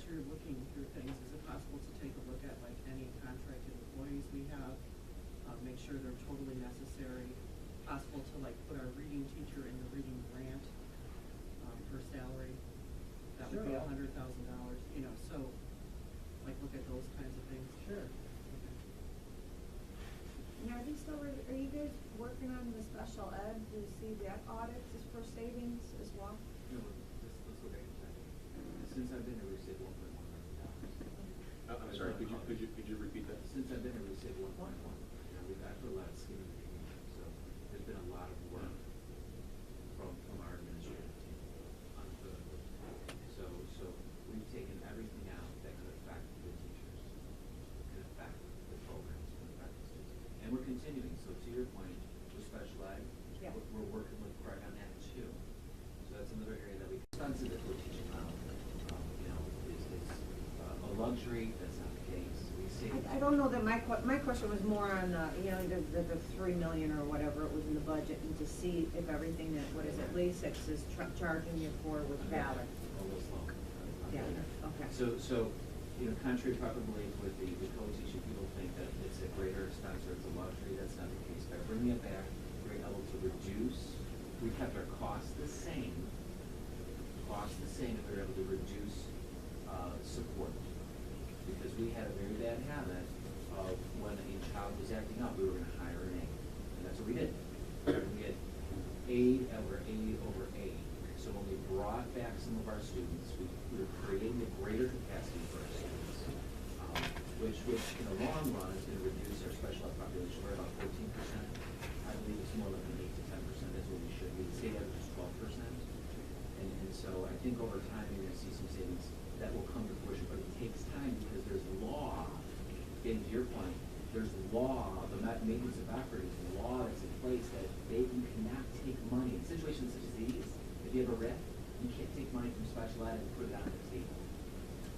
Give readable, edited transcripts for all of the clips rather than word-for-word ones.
you're looking through things, is it possible to take a look at like any contracted employees we have? Make sure they're totally necessary. Possible to like put our reading teacher in the reading grant per salary. That would be Sure. $100,000, you know, so like look at those kinds of things. Sure. Now, are you guys working on the special ed? Do you see that audit is for savings as well? No, let's look at it. Since I've been here, we've saved $1.1 million. I'm sorry, could you repeat that? Since I've been here, we've saved 1.1. I put a lot of skin in the game, so there's been a lot of work from our administrative team on the. So we've taken everything out that could affect the teachers, could affect the programs, could affect the students, and we're continuing. So to your point, with special ed, Yeah. we're working with Craig on that too. So that's another area that we expensive that we're teaching now. You know, is a luxury. That's not the case. We save. I don't know that my question was more on, you know, the 3 million or whatever it was in the budget, and to see if everything that, what is it, LASIX is charging you for was valid. Yeah, okay. So, you know, contrary probably with the co-teaching, people think that it's a greater expense or it's a luxury. That's not the case. By bringing it back, we're able to reduce. We kept our costs the same. And we were able to reduce support, because we had a very bad habit of when a child was acting up, we were going to hire an aide, and that's what we did. We had aide over aide. So when we brought back some of our students, we were creating a greater capacity for our students, which in the long run is going to reduce our special ed population. We're about 14%. I believe it's more like an 8 to 10%. That's what we should be. The state average is 12%. And so I think over time you're going to see some savings that will come to fruition, but it takes time because there's law. Getting to your point, there's law. The maintenance of effort is law that's in place that you cannot take money in situations such as these. If you have a RIF, you can't take money from special ed and put it on the table.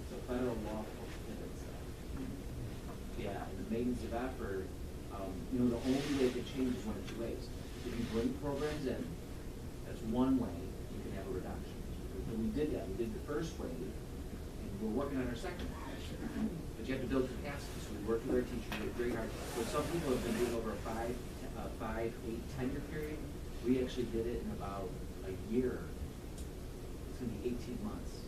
So federal law prohibits that. Yeah, and the maintenance of effort. You know, the only way it could change is one of two ways. If you bring programs in, that's one way you can have a reduction. And we did that. We did the first wave, and we're working on our second wave. But you have to build capacity. So we worked with our teachers. We worked very hard. So some people have been doing over a 5, 8, 10-year period. We actually did it in about a year. It's going to be 18 months.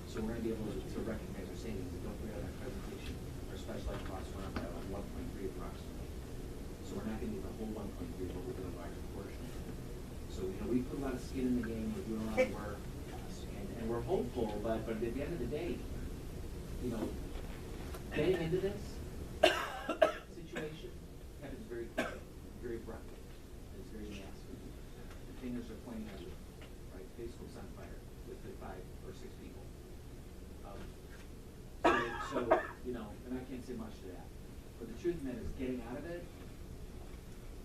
So we're going to be able to recognize our savings. And don't forget on our presentation, our special ed costs went up by about 1.3 approximately. So we're not going to get the whole 1.3, but we're going to buy a portion. So, you know, we put a lot of skin in the game. We're doing a lot of work. And we're hopeful, but at the end of the day, you know, getting into this situation happens very quickly, very abruptly. It's very nasty. The fingers are pointing at you, right? Facebook's on fire with 5 or 6 people. So, you know, and I can't say much to that. But the truth of it is getting out of it,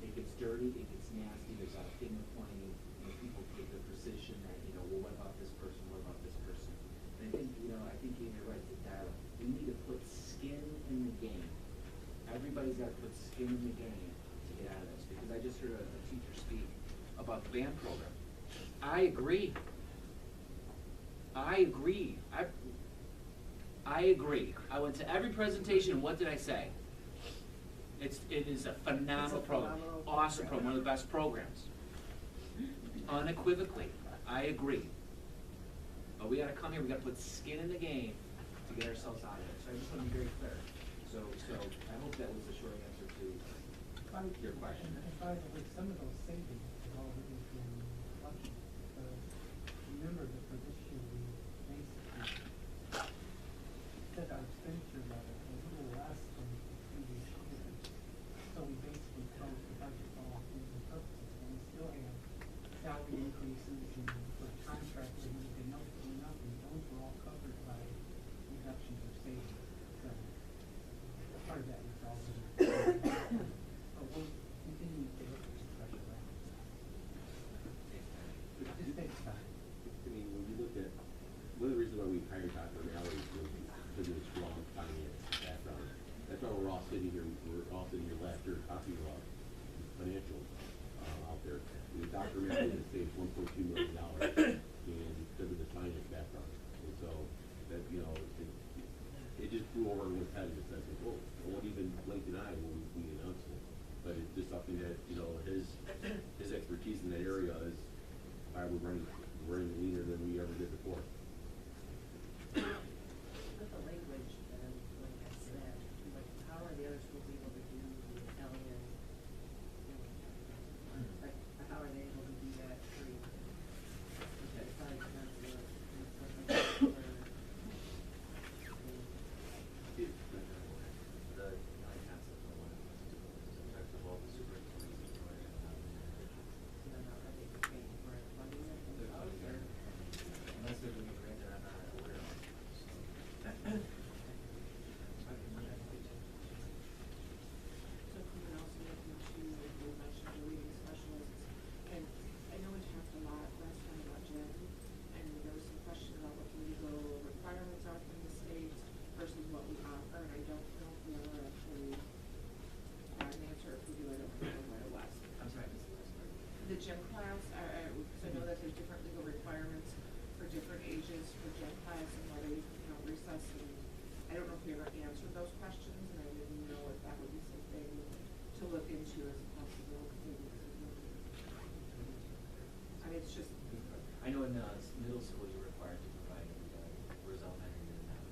it gets dirty, it gets nasty, there's a lot of finger pointing, you know, people take the position that, you know, well, what about this person, what about this person? And I think, you know, you're right to dial. We need to put skin in the game. Everybody's got to put skin in the game to get out of this. Because I just heard a teacher speak about the band program. I agree. I agree. I went to every presentation, and what did I say? It is a phenomenal program, awesome program, one of the best programs. Unequivocally, I agree. But we got to come here. We got to put skin in the game to get ourselves out of it. So I just want to be very clear. So I hope that was a short answer to your question. And by the way, some of those savings have already been lucky. Remember that for this year we basically set our expenditure level a little less than the previous year. So we basically closed the budget for all intents and purposes, and we still have salary increases and for contracts and everything else going up, and those were all covered by reductions of savings. So part of that was already. But we'll continue to look at some special items. running leaner than we ever did before. With the language, and like I said, like, how are the other schools able to do the Italian? Like, how are they able to do that free? It's probably expensive and stuff like that. The concept of one of all the superintendents. So then are they paying for it, funding it themselves, or? Unless they're doing a grant that I'm not aware of. So could we also look into, like you mentioned, the reading specialists, and I know we talked a lot last time about Jen, and there was some question about what the legal requirements are from the state versus what we offer, and I don't know if we ever actually got an answer, if we do, I don't remember what it was. I'm sorry, I missed the last part. The gym class, so I know that there's different legal requirements for different ages for gym class and whether you can count recess, and I don't know if we ever answered those questions, and I didn't know if that would be something to look into as a possibility. I mean, it's just, I know in middle school you're required to provide whereas elementary you're not.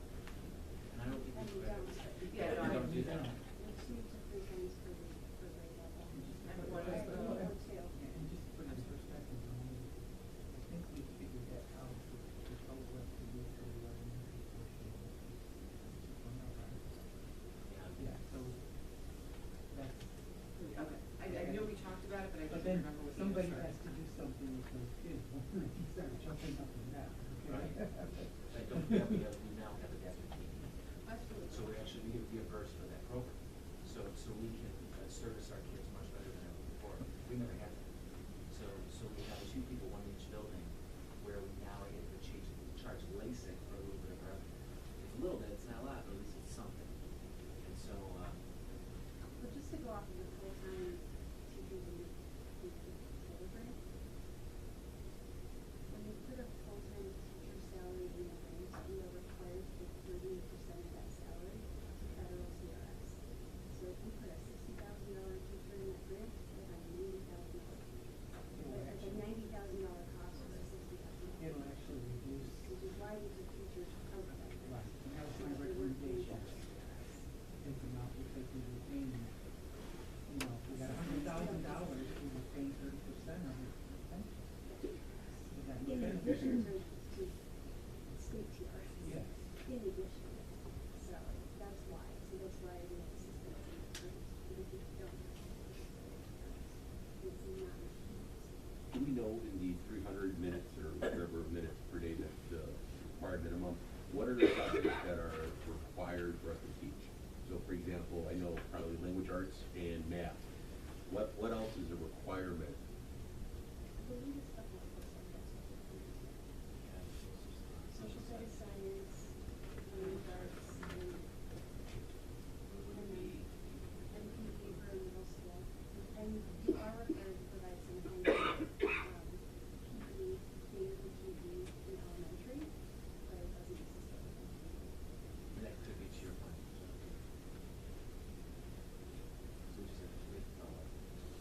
And I don't think And we we don't. Yeah, no, we I don't do that. It's two to three times per week for grade level. And what is the- Or two. And just to put it in perspective, I think we figured that out with how what to do for the elementary portion. Yeah, so that's. okay, I knew we talked about it, but I But didn't then remember what the somebody answer. has to do something with those kids, when they start jumping up and down. Right. I don't, we now have a deputy. That's really So we actually, we get reimbursed for that program. So we can service our kids much better than ever before. We never had that. So we have two people, one in each building, where we now are able to charge LASIK for a little bit of revenue. It's a little bit, it's not a lot, but at least it's something. And so, But just to go off of the full-time teachers and delivery, when you put a full-time teacher salary in the grant, you are required to give 30% of that salary to federal CRS. So if you put a $60,000 teacher in that grant, you'll have a $90,000 teacher. But it's a $90,000 cost for a $60,000. It'll actually reduce, Which is why these are teachers cover that. right, and that was my Because they work in recommendation. CRS. Take them out because we were paying, you know, if we got $100,000, we were paying 30% of it. Does that In make addition sense? to state TRS. Yes. In addition, so that's why we have a system of increase, because if you don't, it's not. Do we know in the 300 minutes or whatever minutes per day that's the required minimum, what are the subjects that are required for us to teach? So for example, I know probably language arts and math. What else is a requirement? I believe it's stuff like social studies, science, language arts, and PE for middle school. And you are required to provide some kind of, PE, standard PE in elementary, but it doesn't necessarily. that could be to your point. So we just have to wait and follow up.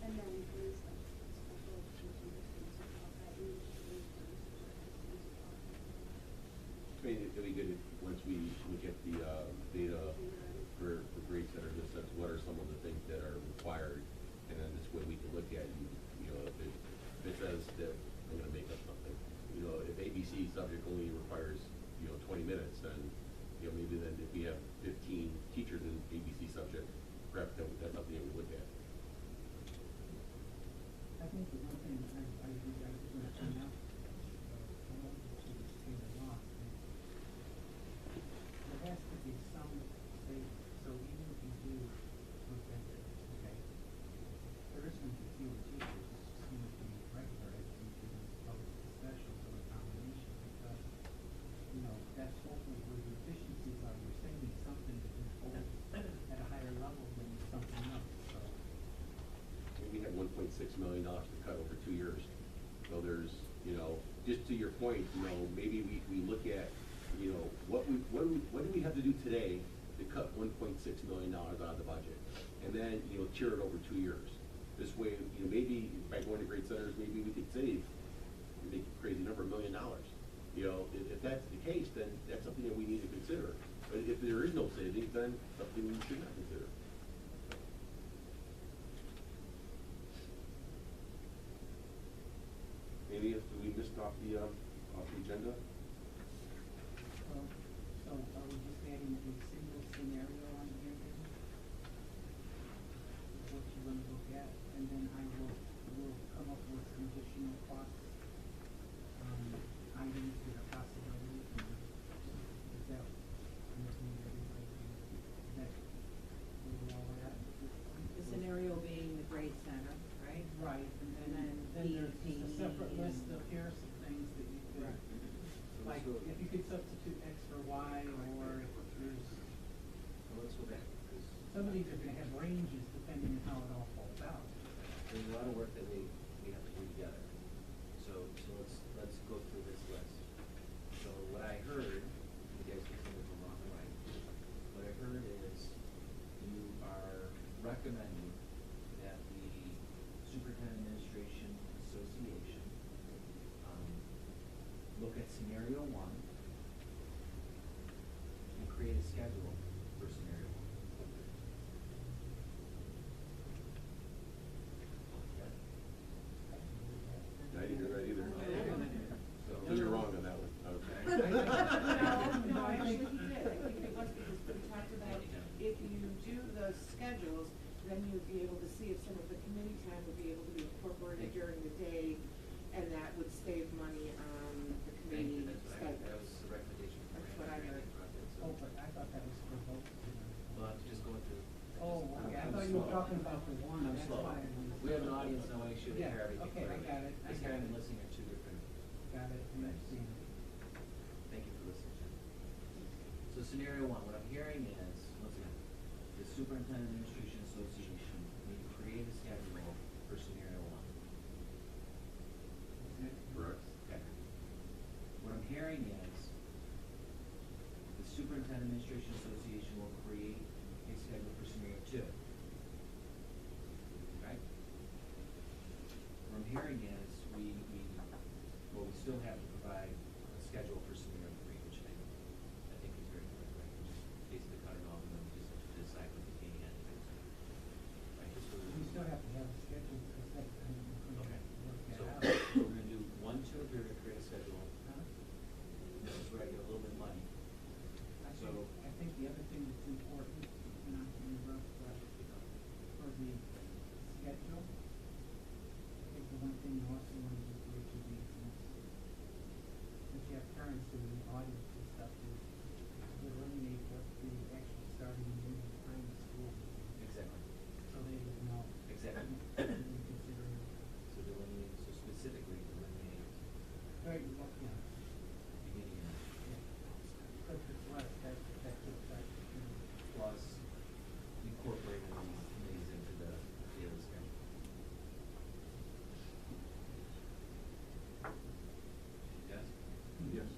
And then there's like special education systems that help that English language systems as well. I mean, it'd be good if, once we look at the data for grade centers, in a sense, what are some of the things that are required? And then this way we can look at, you know, if it says that, I'm gonna make up something, you know, if ABC subject only requires, 20 minutes, then, maybe then if we have 15 teachers in ABC subject, perhaps that's something that we look at. I think the one thing I would like to point out, I don't want to say the law, there has to be some say, so even if you do look at it, okay, there is going to be fewer teachers, it's just going to be regular ed teachers as opposed to specials or a combination, because, that's hopefully where the efficiencies are, you're saving something to hold at a higher level than something else, so. We had $1.6 million to cut over 2 years. So there's, just to your point, maybe we look at, what do we have to do today to cut $1.6 million out of the budget? And then, tier it over 2 years. This way, maybe by going to grade centers, maybe we could save, make a crazy number, $1 million. You know, if that's the case, then that's something that we need to consider. But if there is no savings, then something we should not consider. Maybe if we missed off the agenda? So are we just adding a single scenario on here then? Is what you're gonna look at, and then we'll come up with some additional costs, items that are possibilities, and is that, that where we all at? The scenario being the grade center, right? Right, and And then then there's DEP a separate and- list of here are some things that you could, like, if you could substitute X for Y, or if there's, Well, let's go back, because some of these are gonna have ranges depending on how it all falls out. there's a lot of work that we have to do together. So let's go through this list. So what I heard, you guys can tell me if I'm wrong or right, what I heard is you are recommending that the Superintendent Administration Association look at scenario one and create a schedule for scenario one. Okay? I didn't hear that either. So- So you're wrong on that one, okay. No, actually he did, I think it was because we talked about if you do the schedules, then you'd be able to see if some of the committee time would be able to be incorporated during the day, and that would save money on the Thank you, committee that schedule. was the recommendation from That's what I Randy. heard. Oh, but I thought that was for both. Well, I'm just going through. Oh, okay, I I'm thought you were slow. talking about the one, I'm that's slow. why I didn't. We have an audience, and I want to make sure they Yeah, hear everything okay, I clearly. got it, I This got hearing it. and listening are two different. Got it, I understand. Thank you for listening, Jim. So scenario one, what I'm hearing is, once again, the Superintendent Administration Association need to create a schedule for scenario one. Correct. Okay. What I'm hearing is, the Superintendent Administration Association will create a schedule for scenario two. Okay? What I'm hearing is, we still have to provide a schedule for scenario three, which I think is very good, right? Just basically cut it off and then just decide what the game is. Right, just so We still have to have a schedule, because that, I mean, we're Okay, gonna work so that out. we're gonna do 1, 2, 3, we're gonna create a schedule. Huh? This is where I get a little bit money. So- I think the other thing that's important, and I'm gonna interrupt, for the schedule, I think the one thing you also want to do for each of these is, since you have parents in the audience and stuff, is to eliminate what the actual starting and ending time of school, Exactly. so they would know. Exactly. When considering. So delineate, so specifically delineate Right, well, yeah, beginning and yeah. Because it's less, that could affect, you know. plus incorporating these committees into the daily schedule. Yes? Yes.